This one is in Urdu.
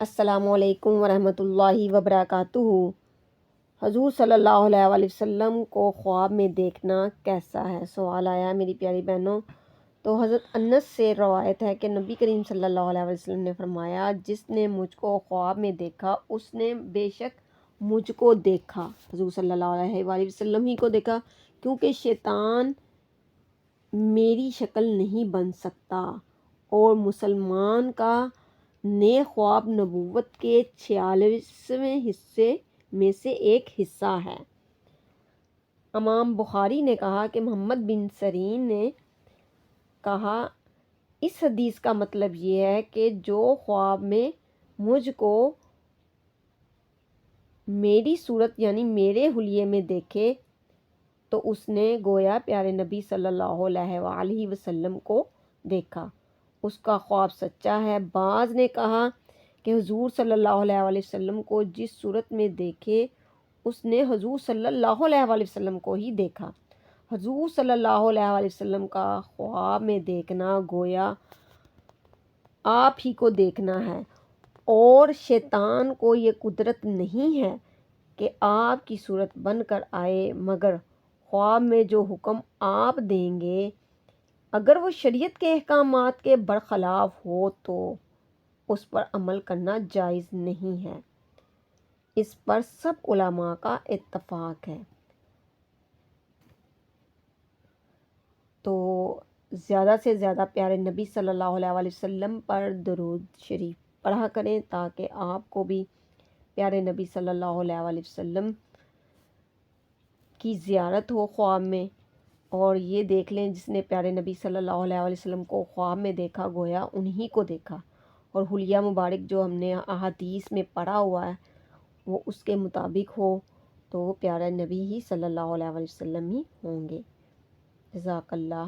السلام علیکم ورحمۃ اللہ وبرکاتہ۔ حضور صلی اللہ علیہ وآلہ وسلم کو خواب میں دیکھنا کیسا ہے؟ سوال آیا میری پیاری بہنوں۔ تو حضرت انس سے روایت ہے کہ نبی کریم صلی اللہ علیہ وسلم نے فرمایا، جس نے مجھ کو خواب میں دیکھا اس نے بے شک مجھ کو دیکھا، حضور صلی اللہ علیہ وآلہ وسلم ہی کو دیکھا، کیونکہ شیطان میری شکل نہیں بن سکتا، اور مسلمان کا نیک خواب نبوت کے 46ویں حصے میں سے ایک حصہ ہے۔ امام بخاری نے کہا کہ محمد بن سیرین نے کہا، اس حدیث کا مطلب یہ ہے کہ جو خواب میں مجھ کو میری صورت یعنی میرے حلیے میں دیکھے تو اس نے گویا پیارے نبی صلی اللہ علیہ وآلہ وسلم کو دیکھا، اس کا خواب سچا ہے۔ بعض نے کہا کہ حضور صلی اللہ علیہ وآلہ وسلم کو جس صورت میں دیکھے اس نے حضور صلی اللہ علیہ وآلہ وسلم کو ہی دیکھا۔ حضور صلی اللہ علیہ وآلہ وسلم کا خواب میں دیکھنا گویا آپ ہی کو دیکھنا ہے، اور شیطان کو یہ قدرت نہیں ہے کہ آپ کی صورت بن کر آئے، مگر خواب میں جو حکم آپ دیں گے اگر وہ شریعت کے احکامات کے برخلاف ہو تو اس پر عمل کرنا جائز نہیں ہے۔ اس پر سب علماء کا اتفاق ہے۔ تو زیادہ سے زیادہ پیارے نبی صلی اللہ علیہ وآلہ وسلم پر درود شریف پڑھا کریں، تاکہ آپ کو بھی پیارے نبی صلی اللہ علیہ وآلہ وسلم کی زیارت ہو خواب میں، اور یہ دیکھ لیں جس نے پیارے نبی صلی اللہ علیہ وآلہ وسلم کو خواب میں دیکھا گویا انہی کو دیکھا، اور حلیہ مبارک جو ہم نے احادیث میں پڑھا ہوا ہے وہ اس کے مطابق ہو تو وہ پیارے نبی ہی صلی اللہ علیہ وآلہ وسلم ہی ہوں گے۔ جزاک اللہ